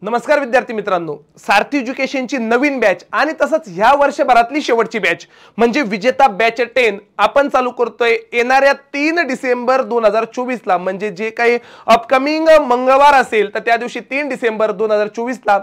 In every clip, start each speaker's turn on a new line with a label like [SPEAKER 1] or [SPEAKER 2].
[SPEAKER 1] नमस्कार विद्यार्थी मित्रांनो, सारथी एज्युकेशनची नवीन बॅच आणि तसंच ह्या वर्षभरातली शेवटची बॅच म्हणजे विजेता बॅच 10 आपण चालू करतोय येणाऱ्या 3 डिसेंबर 2024 ला। म्हणजे जे काही अपकमिंग मंगळवार असेल तर त्या दिवशी 3 डिसेंबर 2024 ला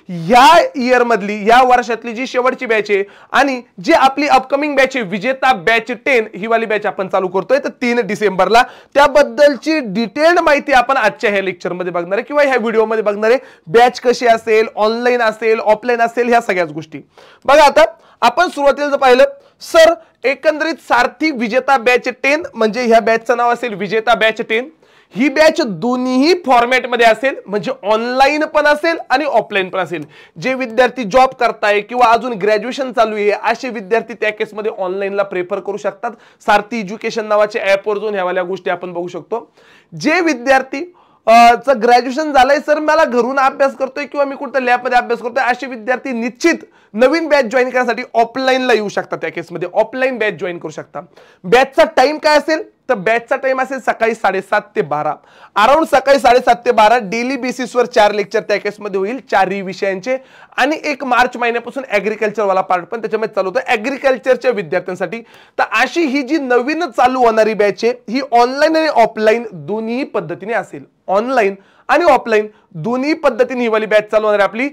[SPEAKER 1] या इयर मधली या वर्षातली जी शेवटची बॅच आहे आणि जी आपली अपकमिंग बॅच आहे विजेता बॅच 10 ही वाली बॅच आपण चालू करतोय तर 3 डिसेंबरला। त्याबद्दलची डिटेल्ड माहिती आपण आजच्या ह्या लेक्चर मध्ये बघणार आहे किंवा ह्या व्हिडिओ मध्ये बघणार आहे। बॅच कशी असेल, ऑनलाइन असेल, ऑफलाइन असेल, ह्या सगळ्याच गोष्टी बघा। आता आपण सुरुवातीला जर पाहिलं सर एकंदरीत सारथी विजेता बॅच 10 म्हणजे ह्या बॅचचं नाव असेल विजेता बॅच 10। ही बॅच दोन्ही फॉर्मॅट मध्ये असेल म्हणजे ऑनलाइन पण असेल आणि ऑफलाइन पण असेल। जे विद्यार्थी जॉब करताय किंवा अजून ग्रॅज्युएशन चालू आहे असे विद्यार्थी त्या केस मध्ये ऑनलाइनला प्रेफर करू शकतात। सारथी एज्युकेशन नावाच्या ॲप वर जाऊन ह्या वाल्या गोष्टी आपण बघू शकतो। जे विद्यार्थी ग्रॅज्युएशन झालंय सर मला घरून अभ्यास करतोय किंवा मी कुठे लॅब मध्ये अभ्यास करतोय असे विद्यार्थी निश्चित नवीन बॅच जॉइन करण्यासाठी ऑफलाइनला येऊ शकतात। त्या केस मध्ये ऑफलाइन बॅच जॉइन करू शकता। बॅचचा टाइम काय असेल तर बॅचचा टाइम असेल सकाळी 7:30 ते 12, अराउंड सकाळी 7:30 ते 12 डेली बेसिसवर 4 लेक्चर त्या केस मध्ये होईल, 4 विषयांचे। आणि 1 मार्च महिन्यापासून ऍग्रीकल्चर वाला पार्ट पण त्याच्यामध्ये चालू होतं ऍग्रीकल्चरच्या विद्यार्थ्यांसाठी। तर अशी ही जी नवीन चालू होणारी बॅच आहे ही ऑनलाइन आणि ऑफलाइन दोन्ही पद्धतीने असेल। ऑनलाइन आणि ऑफलाइन दोन्ही पद्धतीने ही वाली बॅच चालू होणार आहे आपली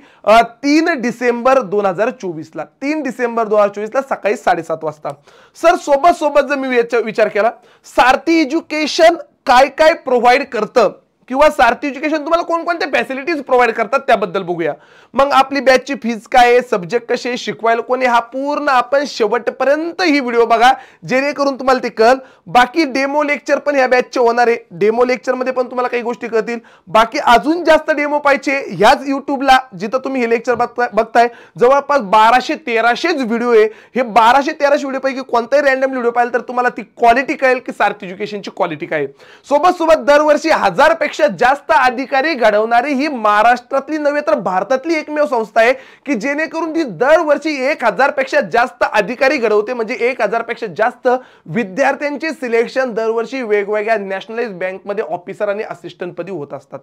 [SPEAKER 1] 3 डिसेंबर 2024 ला। 3 डिसेंबर 2024 ला सकाळी 7:30 वाजता। सर सोबत सोबत जर मी विचार केला सारथी एज्युकेशन काय काय प्रोव्हाइड करतं किंवा सारथी एज्युकेशन तुम्हाला कोणकोणत्या फॅसिलिटीज प्रोव्हाइड करतात त्याबद्दल बघूया। मग आपली बॅचची फीज काय आहे, सब्जेक्ट कसे, शिकवायला कोणी, हा पूर्ण आपण शेवटपर्यंत ही व्हिडिओ बघा जेणेकरून तुम्हाला ते कळेल। बाकी डेमो लेक्चर पण ह्या बॅचचे होणार आहे। डेमो लेक्चर मध्ये पण तुम्हाला काही गोष्टी कळतील। बाकी अजून जास्त डेमो पाहिजे ह्याच युट्यूबला जिथं तुम्ही हे लेक्चर बघताय जवळपास 1200-1300 व्हिडिओ आहे। हे 1200-1300 व्हिडिओ पैकी कोणताही रॅन्डम व्हिडिओ पाहिलं तर तुम्हाला ती क्वालिटी कळेल की सारथी एज्युकेशनची क्वालिटी काय आहे। सोबत सोबत दरवर्षी 1000 पेक्षा जास्त अधिकारी घडवणारी ही महाराष्ट्रातली नव्हे तर भारतातली एकमेव संस्था आहे की जेणेकरून ती दरवर्षी 1000 पेक्षा जास्त अधिकारी घडवते। म्हणजे 1000 पेक्षा जास्त विद्यार्थ्यांचे सिलेक्शन दरवर्षी वेगवेगळ्या नॅशनलाइज बँक मध्ये ऑफिसर आणि असिस्टंट पदी होत असतात।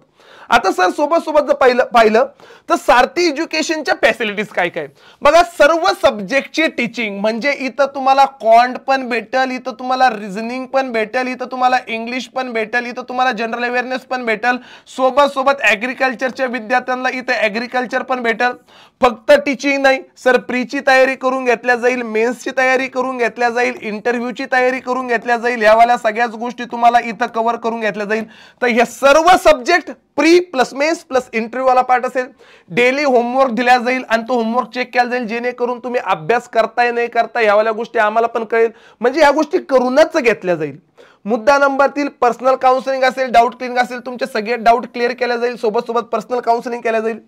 [SPEAKER 1] आता सर सोबत सोबत जर पाहिलं तर सारथी एज्युकेशनच्या फॅसिलिटीज काय काय बघा। सर्व सब्जेक्टची टीचिंग म्हणजे इथं तुम्हाला क्वांट पण भेटेल, इथं तुम्हाला रिझनिंग पण भेटेल, इथं तुम्हाला इंग्लिश पण भेटेल, इथं तुम्हाला जनरल अवेअरनेस पण भेटेल। सोबत सोबत ऍग्रीकल्चरच्या विद्यार्थ्यांना इथे ऍग्रीकल्चर पण भेटेल। फक्त टीचिंग नाही सर, प्रीची तयारी करून घेतल्या जाईल, मेन्सची तयारी करून घेतल्या जाईल, इंटरव्ह्यूची तयारी करून घेतल्या जाईल, यावाल्या सगळ्याच गोष्टी तुम्हाला इथं कव्हर करून घेतल्या जाईल। तर हे सर्व subject pre plus mains plus interview वाला पार्ट असेल। डेली होमवर्क दिला जाईल आणि तो होमवर्क चेक केला जाईल जेणेकरून तुम्ही अभ्यास करताय नाही करताय यावाल्या गोष्टी आम्हाला पण कळेल। म्हणजे या गोष्टी करूनच घेतल्या जाईल। मुद्दा नंबर 3 पर्सनल काउन्सिलिंग असेल, डाऊट क्लिअरिंग असेल, तुमचे सगळे डाऊट क्लिअर केले जाईल। सोबत सोबत पर्सनल काउन्सिलिंग केले जाईल।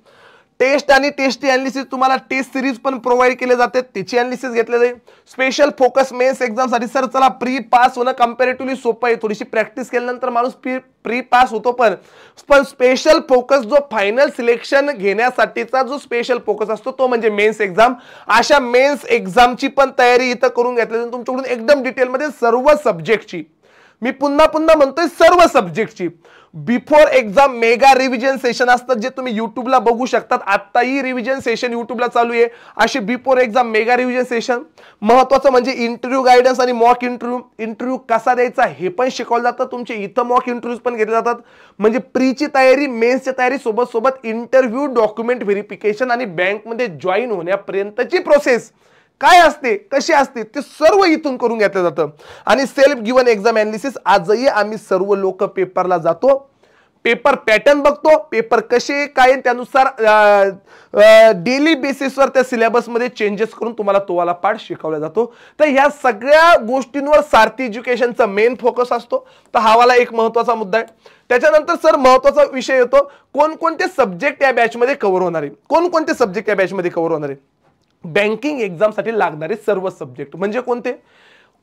[SPEAKER 1] टेस्ट आणि टेस्ट एनालिसिस तुम्हाला टेस्ट सिरीज पण प्रोव्हाइड केले जाते, त्याची एनालिसिस घेतले जाईल। स्पेशल फोकस मेन्स एक्झाम साठी सर चला प्री पास होणं कंपॅरेटिव्हली सोपं आहे, थोडीशी प्रॅक्टिस केल्यानंतर माणूस प्री पास होतो। पण स्पेशल फोकस जो फायनल सिलेक्शन घेण्यासाठीचा जो स्पेशल फोकस असतो तो म्हणजे मेन्स एक्झाम। अशा मेन्स एक्झामची पण तयारी इथं करून घेतली जाईल तुमच्याकडून एकदम डिटेल मध्ये सर्व सब्जेक्टची। मी पुन्हा पुन्हा म्हणतोय सर्व सब्जेक्टची before exam mega revision session असतात जे तुम्ही युट्यूबला बघू शकतात। आताही रिव्हिजन सेशन युट्यूबला चालू आहे। अशी before exam mega revision session. महत्त्वाचं म्हणजे इंटरव्ह्यू गायडन्स आणि मॉक इंटरव्ह्यू कसा द्यायचा हे पण शिकवलं जातं। तुमचे इथं मॉक इंटरव्ह्यूज पण घेतले जातात। म्हणजे प्रीची तयारी, मेन्सची तयारी, सोबत सोबत इंटरव्ह्यू, डॉक्युमेंट व्हेरिफिकेशन आणि बँकमध्ये जॉईन होण्यापर्यंतची प्रोसेस काय असते, कशी असते ते सर्व इथून करून घेतलं जातं। आणि सेल्फ गिवन एक्झाम एनालिसिस आजही आम्ही सर्व लोक पेपरला जातो, पेपर पॅटर्न बघतो, पेपर कसे काय त्यानुसार डेली बेसिसवर त्या सिलेबस मध्ये चेंजेस करून तुम्हाला तो वाला पार्ट शिकवला जातो। तर ह्या सगळ्या गोष्टींवर सारथी एज्युकेशनचा मेन फोकस असतो। तर हा वाला एक महत्त्वाचा मुद्दा आहे। त्याच्यानंतर सर महत्त्वाचा विषय येतो कोणकोणते सब्जेक्ट या बॅच मध्ये कव्हर होणार आहे। कोणकोणते सब्जेक्ट या बॅच मध्ये कव्हर होणार आहे? बँकिंग एक्झाम साठी लागणारे सर्व सब्जेक्ट म्हणजे कोणते?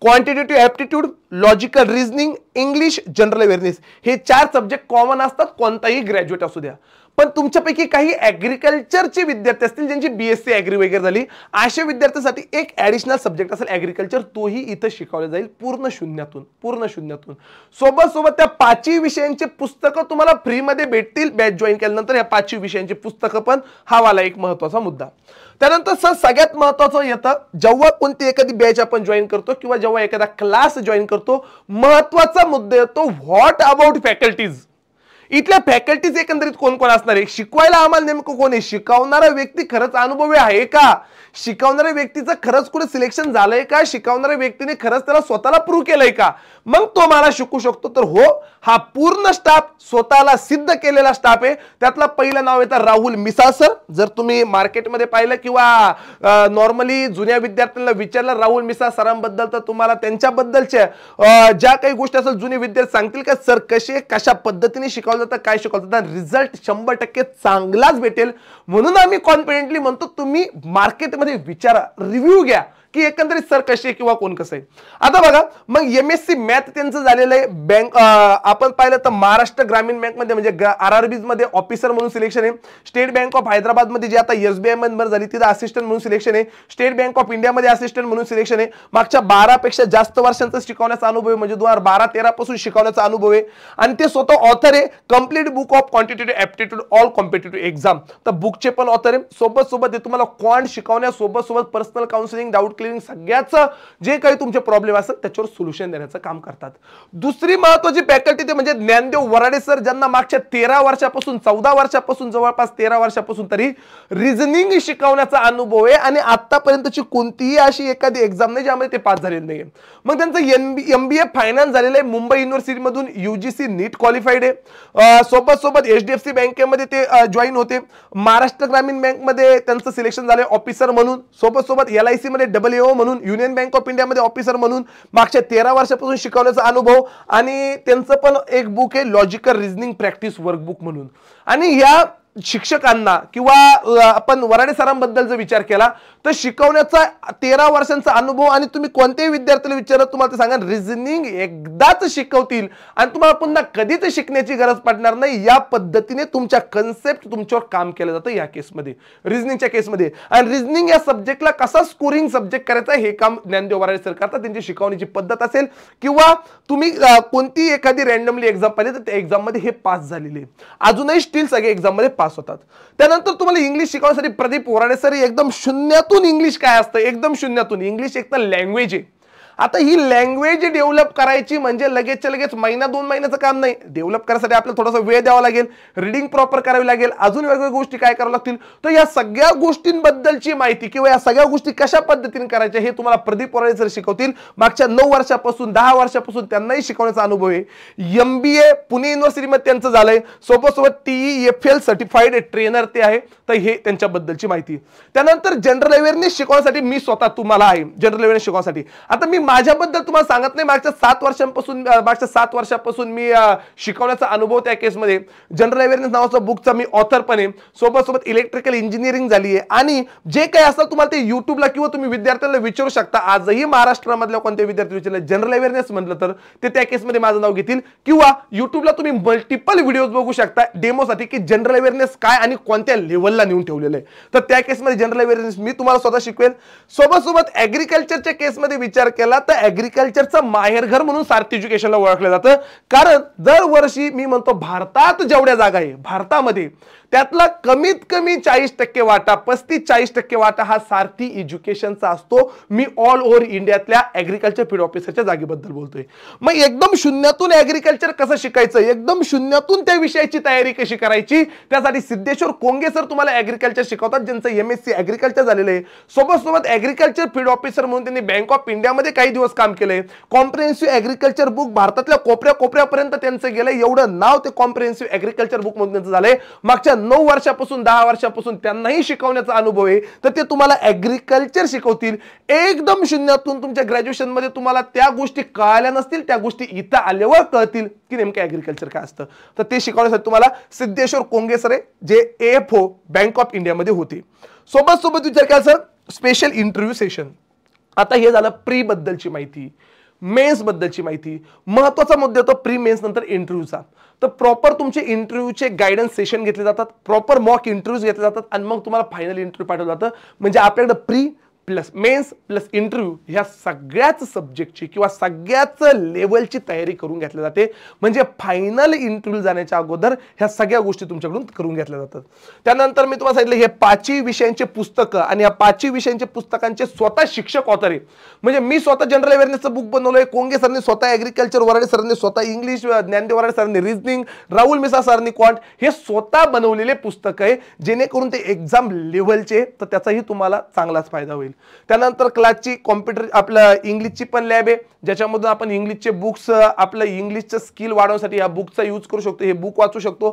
[SPEAKER 1] Quantitative aptitude, logical reasoning, English, general awareness हे 4 सब्जेक्ट कॉमन असतात कोणताही ग्रॅज्युएट असू द्या। पण तुमच्यापैकी काही ऍग्रिकल्चरचे विद्यार्थी असतील ज्यांची बीएससी ऍग्री वगैरे झाली, अशा विद्यार्थ्यांसाठी एक ऍडिशनल सब्जेक्ट असेल ऍग्रिकल्चर, तोही इथं शिकवला जाईल पूर्ण शून्यातून. सोबत त्या 5 विषयांचे पुस्तकं तुम्हाला फ्रीमध्ये भेटतील बॅच जॉईन केल्यानंतर. या 5 विषयांची पुस्तकं पण हा वाला एक महत्वाचा मुद्दा. त्यानंतर सर सगळ्यात महत्वाचं येतं, जेव्हा कोणती एखादी बॅच आपण जॉईन करतो किंवा जेव्हा एखादा क्लास जॉईन करतो, महत्वाचा मुद्दा येतो व्हॉट अबाउट फॅकल्टीज. इथल्या फॅकल्टीज एकंदरीत कोण कोण असणार आहे, शिकवायला आम्हाला नेमकं कोण आहे, शिकवणारा व्यक्ती खरंच अनुभवी आहे का, शिकवणाऱ्या व्यक्तीचं खरंच कुठे सिलेक्शन झालंय का, शिकवणाऱ्या व्यक्तीने खरंच त्याला स्वतःला प्रूव्ह केलंय का, मग तो मला शिकू शकतो. तर हो, हा पूर्ण स्टाफ स्वतःला सिद्ध केलेला स्टाफ आहे. त्यातला पहिलं नाव येतं राहुल मिसाळ सर. जर तुम्ही मार्केटमध्ये पाहिलं किंवा नॉर्मली जुन्या विद्यार्थ्यांना विचारलं राहुल मिसाळ सरांबद्दल, तर तुम्हाला त्यांच्याबद्दलच्या ज्या काही गोष्टी असेल जुने विद्यार्थी सांगतील का सर कशा पद्धतीने शिकवलं जातं, काय शिकवलं जातं, रिझल्ट 100% चांगलाच भेटेल. म्हणून आम्ही कॉन्फिडेंटली म्हणतो तुम्ही मार्केटमध्ये विचारा, रिव्ह्यू घ्या की एकंदरीत सर कसे किंवा कोण कसं आहे. आता बघा, मग एमएससी मॅथ त्यांचं झालेलं आहे. बँक आपण पाहिलं तर महाराष्ट्र ग्रामीण बँकमध्ये म्हणजे आरआरबीज मध्ये ऑफिसर म्हणून सिलेक्शन आहे. स्टेट बँक ऑफ हैदराबाद मध्ये जे आता एसबीआय मध्ये झाली तिथं असिस्टंट म्हणून सिलेक्शन आहे. स्टेट बँक ऑफ इंडिया मध्ये असिस्टंट म्हणून सिलेक्शन आहे. मागच्या 12 पेक्षा जास्त वर्षांचा शिकवण्याचा अनुभव आहे, म्हणजे 2012-13 पासून शिकवण्याचा अनुभव आहे. आणि ते स्वतः ऑथर आहे complete book of quantitative aptitude all competitive exam. तर बुकचे पण ऑथर आहे. सोबत तुम्हाला क्वांट शिकवण्यासोबत पर्सनल काउन्सिलिंग, डाऊट क्लिअरिंग, सगळ्याच जे काही तुमचे प्रॉब्लेम असतात त्याच्यावर सोल्युशन देण्याचं काम करतात. दुसरी महत्वाची फॅकल्टी ते म्हणजे ज्ञानदेव वराडे सर, ज्यांना मागच्या 13 वर्षापासून 14 वर्षापासून जवळपास 13 वर्षापासून तरी रिझनिंग शिकवण्याचा अनुभव आहे आणि आतापर्यंतची कोणतीही अशी एखादी एक्झाम नाही ज्यामध्ये ते पास झालेले नाहीये. मग त्यांचं एमबीए फायनान्स झालेलं आहे मुंबई युनिव्हर्सिटी मधून, यूजीसी नीट क्वालिफाईड आहे. सोबत एचडीएफसी बँकेमध्ये ते जॉईन होते. महाराष्ट्र ग्रामीण बँकमध्ये त्यांचं सिलेक्शन झालंय ऑफिसर म्हणून. सोबत एलआयसी मध्ये डब्ल्यूओ म्हणून, युनियन बँक ऑफ इंडिया मध्ये ऑफिसर म्हणून मागच्या 13 वर्षापासून शिकवण्याचा अनुभव. आणि त्यांचं पण एक बुक आहे लॉजिकल रिझनिंग प्रॅक्टिस वर्कबुक म्हणून. आणि या शिक्षकांना किंवा आपण वराडे सरांबद्दल जर विचार केला तर शिकवण्याचा 13 वर्षांचा अनुभव, आणि तुम्ही कोणत्याही विद्यार्थ्याला विचारत तुम्हाला ते सांगा रिझनिंग एकदाच शिकवतील आणि तुम्हाला पुन्हा कधीच शिकण्याची गरज पडणार नाही. या पद्धतीने तुमच्या कन्सेप्ट तुमच्यावर काम केलं जातं या केसमध्ये, रिझनिंगच्या केसमध्ये. आणि रिझनिंग या सब्जेक्टला कसा स्कोरिंग सब्जेक्ट करायचा हे काम ज्ञानदेव वराडे सर करतात. त्यांची शिकवण्याची पद्धत असेल किंवा तुम्ही कोणती एखादी रॅन्डमली एक्झाम पाहिली तर त्या एक्झाम मध्ये हे पास झालेले, अजूनही स्टील सगळे एक्झाम मध्ये पास होतात. त्यानंतर तुम्हाला इंग्लिश शिकवण्यासाठी प्रदीप वराडे सर एकदम शून्यातून इंग्लिश काय असतं, एकदम शून्यातून. इंग्लिश एक तर लँग्वेज आहे. आता ही लँग्वेज डेव्हलप करायची म्हणजे लगेचच्या लगेच महिना 2 महिन्याचं काम नाही. डेव्हलप करायसाठी आपल्याला थोडासा वेळ द्यावा लागेल, रीडिंग प्रॉपर करावी लागेल, अजून वेगवेगळ्या गोष्टी काय कराव्या लागतील. तर या सगळ्या गोष्टींबद्दलची माहिती किंवा या सगळ्या गोष्टी कशा पद्धतीने करायच्या हे तुम्हाला प्रदीप वराडे सर शिकवतील. मागच्या 9 वर्षापासून 10 वर्षापासून त्यांनाही शिकवण्याचा अनुभव आहे. एमबीए पुणे युनिव्हर्सिटीमध्ये त्यांचं झालंय. सोबत TEFL सर्टिफाईड ट्रेनर ते आहे. तर हे त्यांच्याबद्दलची माहिती. त्यानंतर जनरल अवेअरनेस शिकवण्यासाठी मी स्वतः तुम्हाला आहे. जनरल अवेअरनेस शिकवण्यासाठी आता मी माझ्याबद्दल तुम्हाला सांगत नाही. मागच्या 7 वर्षापासून मी शिकवण्याचा अनुभव त्या केसमध्ये. जनरल अवेअरनेस नावाचा बुकचा मी ऑथर पण आहे. सोबत इलेक्ट्रिकल इंजिनिअरिंग झाली आहे. आणि जे काही असतं तुम्हाला ते युट्यूबला किंवा तुम्ही विद्यार्थ्यांना विचारू शकता. आजही महाराष्ट्रामधल्या कोणत्या विद्यार्थी विचारले जनरल अवेअरनेस म्हटलं तर ते त्या केसमध्ये माझं नाव घेतील. किंवा युट्यूबला तुम्ही मल्टिपल व्हिडिओज बघू शकता डेमोसाठी की जनरल अवेअरनेस काय आणि कोणत्या लेवलला नेऊन ठेवलेलं आहे. तर त्या केसमध्ये जनरल अवेअरनेस मी तुम्हाला स्वतः शिकवेल. सोबत ऍग्रिकल्चरच्या केसमध्ये विचार केला तर ऍग्रिकल्चरचं माहेरघर म्हणून सारथी एज्युकेशनला ओळखलं जातं. कारण दरवर्षी मी म्हणतो भारतात जेवढ्या जागा आहे भारतामध्ये त्यातला कमीत कमी 40% वाटा, 35-40% वाटा हा सारथी एज्युकेशनचा असतो. मी ऑल ओव्हर इंडियातल्या ऍग्रिकल्चर फील्ड ऑफिसरच्या जागेबद्दल बोलतोय. मग एकदम शून्यातून ऍग्रिकल्चर कसं शिकायचं, एकदम शून्यातून त्या विषयाची तयारी कशी करायची, त्यासाठी सिद्धेश्वर कोंगे सर तुम्हाला ऍग्रिकल्चर शिकवतात, ज्यांचं MSc ऍग्रिकल्चर झालेलं आहे. सोबत ऍग्रिकल्चर फील्ड ऑफिसर म्हणून त्यांनी बँक ऑफ इंडियामध्ये काही दिवस काम केलंय. कॉम्प्रिहेन्सिव्ह ऍग्रिकल्चर बुक भारतातल्या कोपऱ्यापर्यंत त्यांचं गेलंय. एवढं नाव ते कॉम्प्रिहेन्सिव्ह ऍग्रिकल्चर बुक म्हणून त्यांचं झालंय. मागच्या 9 वर्षापासून 10 वर्षापासून त्यांनाही शिकवण्याचा अनुभव आहे. तर ते तुम्हाला ऍग्रिकल्चर शिकवतील एकदम शून्यातून. तुमच्या ग्रॅज्युएशन मध्ये तुम्हाला त्या गोष्टी कळाल्या नसतील, त्या गोष्टी इथं आल्यावर कळतील की नेमकं ऍग्रिकल्चर काय असतं. तर ते शिकवण्यासाठी तुम्हाला सिद्धेश्वर कोंगे सर आहे, जे AFO बँक ऑफ इंडियामध्ये होते. सोबत विचार केला सर स्पेशल इंटरव्ह्यू सेशन. आता हे झालं प्री बद्दलची माहिती. मेन्स बद्दलची माहिती, महत्वाचा मुद्दा तो प्री मेन्स नंतर इंटरव्ह्यूचा. तर प्रॉपर तुमचे इंटरव्ह्यूचे गायडन्स सेशन घेतले जातात, प्रॉपर मॉक इंटरव्ह्यूज घेतले जातात आणि मग तुम्हाला फायनल इंटरव्ह्यू पाठवलं जातं. म्हणजे आपल्याकडे pre plus mains plus interview ह्या सगळ्याच सब्जेक्टची किंवा सगळ्याच लेवलची तयारी करून घेतली जाते. म्हणजे फायनल इंटरव्ह्यू जाण्याच्या अगोदर ह्या सगळ्या गोष्टी तुमच्याकडून करून घेतल्या जातात. त्यानंतर मी तुम्हाला सांगितलं हे 5 विषयांचे पुस्तकं आणि या 5 विषयांचे पुस्तकांचे स्वतः शिक्षक ऑथर आहे. म्हणजे मी स्वतः जनरल अवेअरनेसचं बुक बनवलंय, कोंगे सरांनी स्वतः ऍग्रिकल्चर, वराडे सरांनी स्वतः इंग्लिश, ज्ञानदेव वराडे सरांनी रिझनिंग, राहुल मिसा सरांनी क्वांट, हे स्वतः बनवलेले पुस्तक आहे जेणेकरून ते एक्झाम लेव्हलचे, तर त्याचाही तुम्हाला चांगलाच फायदा होईल. त्यानंतर क्लासची कॉम्प्युटर आपलं इंग्लिशची पण लॅब आहे ज्याच्यामधून आपण इंग्लिशचे बुक्स आपलं इंग्लिशचं स्किल वाढवण्यासाठी या बुकचा यूज करू शकतो. हे बुक वाचू शकतो.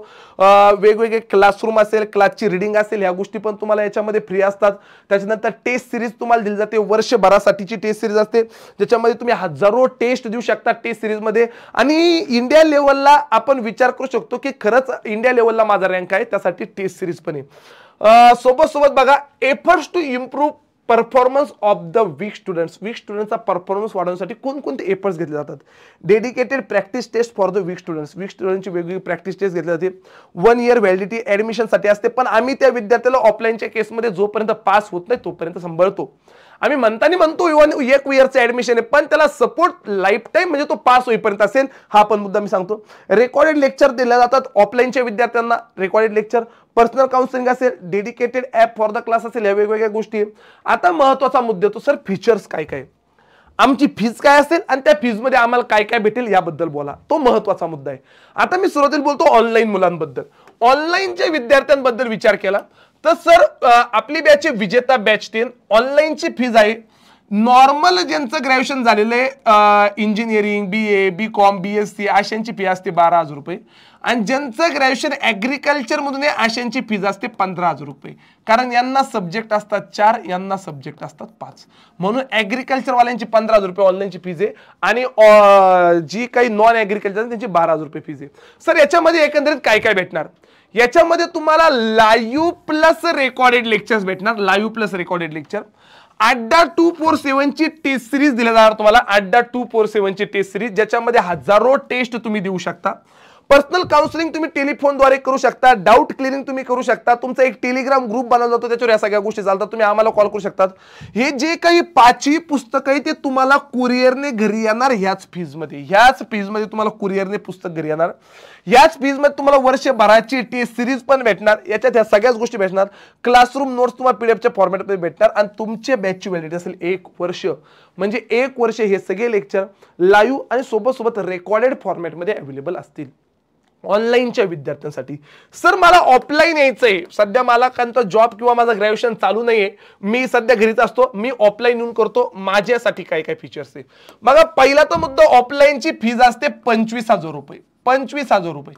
[SPEAKER 1] वेगवेगळे क्लासरूम असेल, क्लासची रिडिंग असेल, ह्या गोष्टी पण तुम्हाला याच्यामध्ये फ्री असतात. त्याच्यानंतर टेस्ट सिरीज तुम्हाला दिली जाते, वर्षभरासाठीची टेस्ट सिरीज असते ज्याच्यामध्ये तुम्ही हजारो टेस्ट देऊ शकता टेस्ट सिरीजमध्ये. आणि इंडिया लेवलला आपण विचार करू शकतो की खरंच इंडिया लेवलला माझा रँक आहे, त्यासाठी टेस्ट सिरीज पण आहे. सोबत बघा efforts to improve performance of the weak students. Weak स्टुडंटचा परफॉर्मन्स वाढवण्यासाठी कोणकोणते एफर्ट्स घेतले जातात. Dedicated practice test for the weak students. Weak स्टुडंटची वेगवेगळी प्रॅक्टिस टेस्ट घेतली जाते. 1 इयर व्हॅलिडिटी ऍडमिशनसाठी असते, पण आम्ही त्या विद्यार्थ्याला ऑफलाईनच्या केसमध्ये जोपर्यंत पास होत नाही तोपर्यंत सांभाळतो. आम्ही म्हणतो इव्हन 1 इयरचं ऍडमिशन आहे, पण त्याला सपोर्ट लाईफ टाईम म्हणजे तो पास होईपर्यंत असेल, हा पण मुद्दा मी सांगतो. रेकॉर्डेड लेक्चर दिले जातात ऑफलाईनच्या विद्यार्थ्यांना, रेकॉर्डेड लेक्चर, पर्सनल काउन्सिलिंग असेल, dedicated app for the class असेल, या वेगवेगळ्या गोष्टी. आता महत्वाचा मुद्दा तो सर फीचर्स काय काय, आमची फीज काय असेल आणि त्या फीज मध्ये आम्हाला काय काय भेटेल याबद्दल बोला, तो महत्वाचा मुद्दा आहे. आता मी सुरुवातीला बोलतो ऑनलाईन मुलांबद्दल. ऑनलाईनच्या विद्यार्थ्यांबद्दल विचार केला तर सर आपली बॅच विजेता बॅच 10 ऑनलाईनची फीज आहे. नॉर्मल ज्यांचं ग्रॅज्युएशन झालेलं आहे इंजिनिअरिंग, BA, BCom, BSc अशांची फी असते 12,000 रुपये आणि ज्यांचं ग्रॅज्युएशन ऍग्रिकल्चर मधून आहे अशांची फीज असते 15,000 रुपये. कारण यांना सब्जेक्ट असतात 4, यांना सब्जेक्ट असतात 5, म्हणून ऍग्रिकल्चर वाल्यांची 15,000 रुपये ऑनलाईनची फीज आहे आणि जी काही नॉन ऍग्रिकल्चर त्यांची 12,000 रुपये फीज आहे. सर याच्यामध्ये एकंदरीत काय काय भेटणार, याच्यामध्ये तुम्हाला लाईव्ह प्लस रेकॉर्डेड लेक्चर्स भेटणार. लाईव्ह प्लस रेकॉर्डेड लेक्चर, अड्डा 247 ची टेस्ट सिरीज दिल्या जाणार तुम्हाला. अड्डा 247 ची टेस्ट सिरीज ज्याच्यामध्ये हजारो टेस्ट तुम्ही देऊ शकता. पर्सनल काउन्सिलिंग तुम्ही टेलिफोनद्वारे करू शकता. डाऊट क्लिअरिंग तुम्ही करू शकता. तुमचा एक टेलिग्राम ग्रुप बनवला जातो, त्याच्यावर या सगळ्या गोष्टी चालतात. तुम्ही आम्हाला कॉल करू शकतात. हे जे काही 5 पुस्तकं आहे ते तुम्हाला कुरिअरने घरी येणार ह्याच फीजमध्ये. ह्याच फीजमध्ये तुम्हाला कुरिअरने पुस्तक घरी येणार. याच फीजमध्ये तुम्हाला वर्षभराची टेस्ट सिरीज पण भेटणार. याच्यात ह्या सगळ्याच गोष्टी भेटणार. क्लासरूम नोट्स तुम्हाला पीडीएफच्या फॉर्मॅटमध्ये भेटणार आणि तुमच्या बॅचची व्हॅलिडिटी असेल 1 वर्ष. म्हणजे 1 वर्ष हे सगळे लेक्चर लाईव्ह आणि सोबत रेकॉर्डेड फॉर्मॅटमध्ये अवेलेबल असतील ऑनलाईनच्या विद्यार्थ्यांसाठी. सर मला ऑफलाईन यायचंय, सध्या मला कोणता जॉब किंवा माझं ग्रॅज्युएशन चालू नाहीये, मी सध्या घरीच असतो, मी ऑफलाईन येऊन करतो, माझ्यासाठी काय काय फीचर्स आहे बघा. पहिला तर मुद्दा ऑफलाईनची फीज असते 25,000 रुपये. 25,000 रुपये.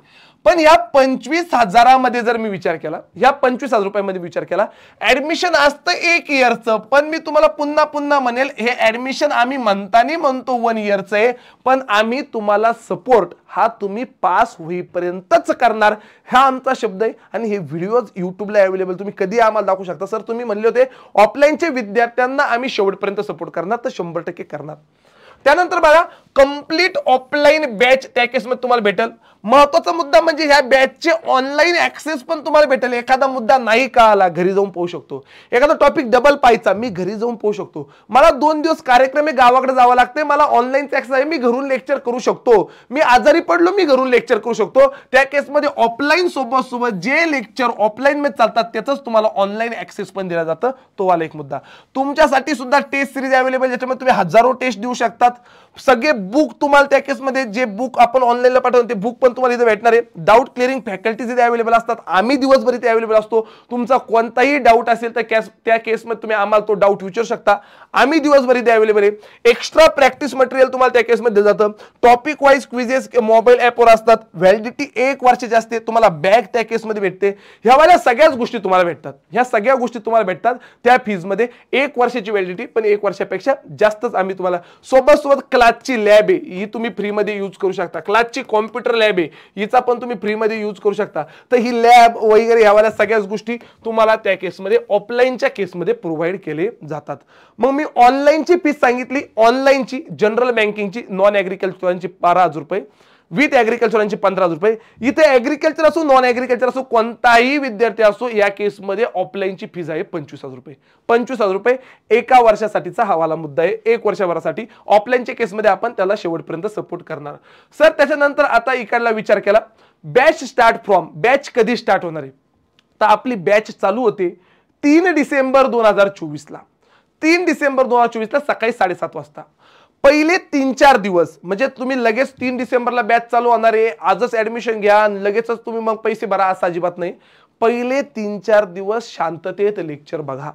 [SPEAKER 1] पण या 25,000 जर मी विचार केला, या 25,000 रुपयामध्ये विचार केला, ऍडमिशन असतं 1 इयरचं. पण मी तुम्हाला पुन्हा म्हणेल हे ऍडमिशन आम्ही म्हणतो 1 इयरचं आहे, पण आम्ही तुम्हाला सपोर्ट हा तुम्ही पास होईपर्यंतच करणार, हा आमचा शब्द आहे. आणि हे व्हिडिओज युट्यूबला अवेलेबल, तुम्ही कधी आम्हाला दाखवू शकता. सर तुम्ही म्हणले होते ऑफलाईनच्या विद्यार्थ्यांना आम्ही शेवटपर्यंत सपोर्ट करणार, तर 100% करणार. त्यानंतर बघा कंप्लीट ऑफलाईन बॅच त्या केसमध्ये तुम्हाला भेटेल. महत्वाचा मुद्दा म्हणजे ह्या बॅचचे ऑनलाईन ऍक्सेस पण तुम्हाला भेटेल. एखादा मुद्दा नाही कळाला घरी जाऊन पाहू शकतो. एखादा टॉपिक डबल पाहायचा मी घरी जाऊन पाहू शकतो. मला 2 दिवस कार्यक्रम आहे गावाकडे जावं लागते, मला ऑनलाईनचा ऍक्सेस आहे, मी घरून लेक्चर करू शकतो. मी आजारी पडलो मी घरून लेक्चर करू शकतो. त्या केसमध्ये ऑफलाईन सोबत जे लेक्चर ऑफलाईन मध्ये चालतात त्याचाच तुम्हाला ऑनलाईन ऍक्सेस पण दिला जातं. तो वाला एक मुद्दा. तुमच्यासाठी सुद्धा टेस्ट सिरीज अवेलेबल ज्याच्यामध्ये तुम्ही हजारो टेस्ट देऊ शकतात. सगळे बुक तुम्हाला त्या केसमध्ये जे बुक आपण ऑनलाईनला पाठवतो ते बुक पण तुम्हाला इथे भेटणार आहे. डाऊट क्लिअरिंग फॅकल्टीज इथे अवेलेबल असतात. आम्ही दिवसभर इथे अवेलेबल असतो. तुमचा कोणताही डाऊट असेल तर त्या केसमध्ये तुम्ही आम्हाला तो डाऊट विचारू शकता. आम्ही दिवसभर इथे अवेलेबल आहे. एक्स्ट्रा प्रॅक्टिस मटेरियल तुम्हाला त्या केसमध्ये दिलं जातं. टॉपिक वाईज क्विजेस मोबाईल ॲपवर असतात. व्हॅलिडिटी 1 वर्षाची असते. तुम्हाला बॅग त्या केसमध्ये भेटते. ह्यावाल्या सगळ्याच गोष्टी तुम्हाला भेटतात. ह्या सगळ्या गोष्टी तुम्हाला भेटतात त्या फीजमध्ये. 1 वर्षाची व्हॅलिडिटी, पण 1 वर्षापेक्षा जास्तच आम्ही तुम्हाला सोबत क्लासची लॅब आहे ही तुम्ही फ्रीमध्ये यूज करू शकता. क्लासची कॉम्प्युटर लॅब लॅब आहे, हिचा पण तुम्ही फ्रीमध्ये यूज करू शकता. तर ही लॅब वगैरे ह्यावाल्या सगळ्याच गोष्टी तुम्हाला त्या केसमध्ये ऑफलाईनच्या केसमध्ये प्रोव्हाइड केले जातात. मग मी ऑनलाईनची फीस सांगितली. ऑनलाईनची जनरल बँकिंगची नॉन ॲग्रिकल्चरची 12,000 रुपये, विथ ॲग्रिकल्चरची 15,000 रुपये. इथे ॲग्रिकल्चर असो नॉन ॲग्रिकल्चर असो कोणताही विद्यार्थी असो या केसमध्ये ऑफलाईनची फीज आहे 25,000 रुपये. 25,000 रुपये एका वर्षासाठीचा हवाला मुद्दा आहे. 1 वर्षभरासाठी ऑफलाईनच्या केसमध्ये आपण त्याला शेवटपर्यंत सपोर्ट करणार. सर त्याच्यानंतर आता इकडला विचार केला, बॅच स्टार्ट फ्रॉम, बॅच कधी स्टार्ट होणार आहे? तर आपली बॅच चालू होते 3 डिसेंबर 2024 ला. 3 डिसेंबर 2024 ला सकाळी 7:30 वाजता. पहिले 3-4 दिवस म्हणजे तुम्ही लगेच 3 डिसेंबरला बॅच चालू होणार आहे, आजच ऍडमिशन घ्या लगेचच तुम्ही मग पैसे भरा असं अजिबात नाही. पहिले 3-4 दिवस शांततेत लेक्चर बघा.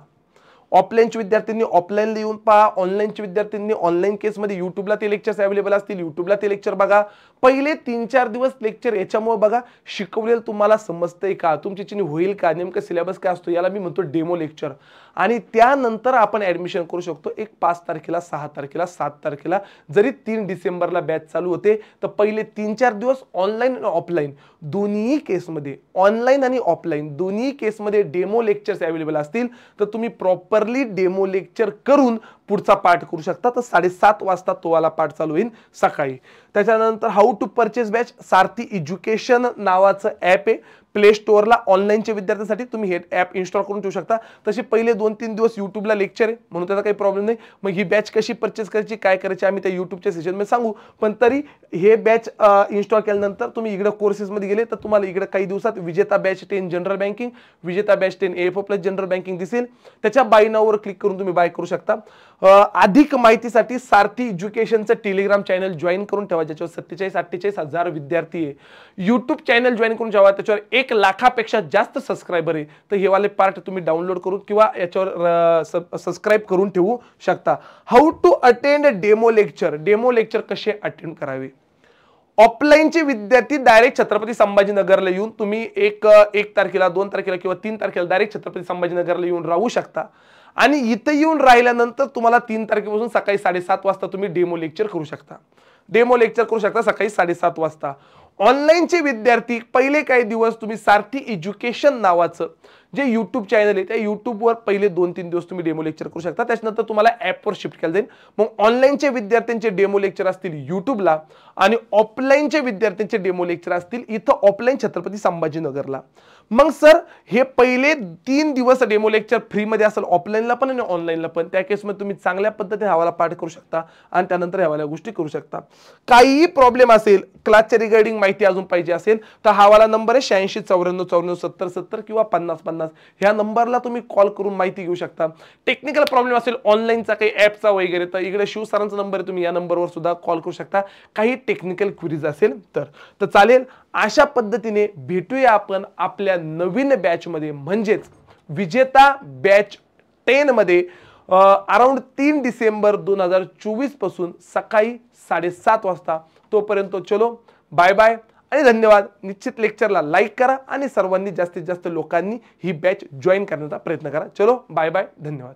[SPEAKER 1] ऑफलाईनच्या विद्यार्थ्यांनी ऑफलाईनला येऊन पहा, ऑनलाईनच्या विद्यार्थ्यांनी ऑनलाईन केसमध्ये युट्यूबला ते लेक्चर्स अवेलेबल असतील, युट्यूबला ते लेक्चर बघा. पहिले 3-4 दिवस लेक्चर याच्यामुळे बघा शिकवलेलं तुम्हाला समजतंय का, तुमची चिनी होईल का, नेमकं सिलेबस काय असतो याला मी म्हणतो डेमो लेक्चर. आणि त्यानंतर आपण ऍडमिशन करू शकतो. 5 तारखेला, 6 तारखेला, 7 तारखेला जरी 3 डिसेंबरला बॅच चालू होते तर पहिले 3-4 दिवस ऑनलाईन आणि ऑफलाईन दोन्ही केसमध्ये, ऑनलाईन आणि ऑफलाईन दोन्ही केसमध्ये डेमो लेक्चर्स अवेलेबल असतील तर तुम्ही प्रॉपरली डेमो लेक्चर करून पुढचा पाठ करू शकता. तर 7:30 वाजता तो वाला पाठ चालू होईल सकाळी. त्याच्यानंतर how to purchase batch, Sarathi education नावाचं ॲप आहे प्ले स्टोअरला. ऑनलाईनच्या विद्यार्थ्यांसाठी तुम्ही हे ॲप इन्स्टॉल करून ठेवू शकता. तसे पहिले 2-3 दिवस युट्यूबला लेक्चर आहे म्हणून त्याचा काही प्रॉब्लेम नाही. मग ही बॅच कशी परचेस करायची, काय करायची आम्ही त्या युट्यूबच्या सेशनमध्ये सांगू. पण तरी हे बॅच इन्स्टॉल केल्यानंतर तुम्ही इकडे कोर्सेसमध्ये गेले तर तुम्हाला इकडे काही दिवसात विजेता बॅच 10 जनरल बँकिंग, विजेता batch 10 AFO plus general banking दिसेल. त्याच्या बाय नाववर क्लिक करून तुम्ही बाय करू शकता. अधिक माहितीसाठी सारथी एज्युकेशनचं टेलिग्राम चॅनल जॉईन करून ठेवा ज्याच्यावर 47-48 हजार विद्यार्थी आहे. युट्यूब चॅनल जॉईन करून ठेवा त्याच्यावर 1 लाखापेक्षा जास्त सबस्क्रायबर आहे. तर हे वाले पार्ट तुम्ही डाउनलोड करून किंवा याच्यावर सबस्क्राईब करून ठेवू शकता. How to attend demo lecture, demo lecture कसे अटेंड करावे. ऑफलाईनचे विद्यार्थी डायरेक्ट छत्रपती संभाजीनगरला येऊन तुम्ही 1 तारखेला, 2 तारखेला किंवा 3 तारखेला डायरेक्ट छत्रपती संभाजीनगरला येऊन राहू शकता. आणि इथे येऊन राहिल्यानंतर तुम्हाला 3 तारखेपासून सकाळी 7:30 वाजता तुम्ही डेमो लेक्चर करू शकता. डेमो लेक्चर करू शकता सकाळी 7:30 वाजता. ऑनलाईनचे विद्यार्थी पहिले काही दिवस तुम्ही सारथी एज्युकेशन नावाचं जे युट्यूब चॅनल आहे त्या युट्यूबवर पहिले 2-3 दिवस तुम्ही डेमो लेक्चर करू शकता. त्याच्यानंतर तुम्हाला ॲपवर शिफ्ट केलं जाईल. मग ऑनलाईनचे विद्यार्थ्यांचे डेमो लेक्चर असतील युट्यूबला आणि ऑफलाईनचे विद्यार्थ्यांचे डेमो लेक्चर असतील इथं ऑफलाईन छत्रपती संभाजीनगरला. मग सर हे पहिले 3 दिवस डेमो लेक्चर फ्रीमध्ये असेल ऑफलाईनला पण आणि ऑनलाईनला पण. त्या केसमध्ये तुम्ही चांगल्या पद्धतीने हवाला पाठ करू शकता आणि त्यानंतर ह्यावाल्या गोष्टी करू शकता. काहीही प्रॉब्लेम असेल, क्लासच्या रिगार्डिंग माहिती अजून पाहिजे असेल तर हवाला नंबर आहे 8694947070 किंवा 5050. ह्या नंबरला तुम्ही कॉल करून माहिती घेऊ शकता. टेक्निकल प्रॉब्लेम असेल ऑनलाईनचा काही ॲपचा वगैरे तर इकडे शिव सरांचा नंबर आहे, तुम्ही या नंबरवर सुद्धा कॉल करू शकता काही टेक्निकल क्वेरीज असेल तर चालेल. अशा पद्धतीने भेटूया आपण आपल्या नवीन बॅच मध्ये म्हणजेच विजेता बॅच 10 मध्ये अराउंड 3 डिसेंबर 2024 पासून सकाळी 7:30 वाजता. तोपर्यंत चलो बाय बाय आणि धन्यवाद. निश्चित लेक्चरला लाईक करा आणि सर्वांनी जास्तीत जास्त लोकांनी ही बॅच जॉईन करण्याचा प्रयत्न करा. चलो बाय बाय, धन्यवाद.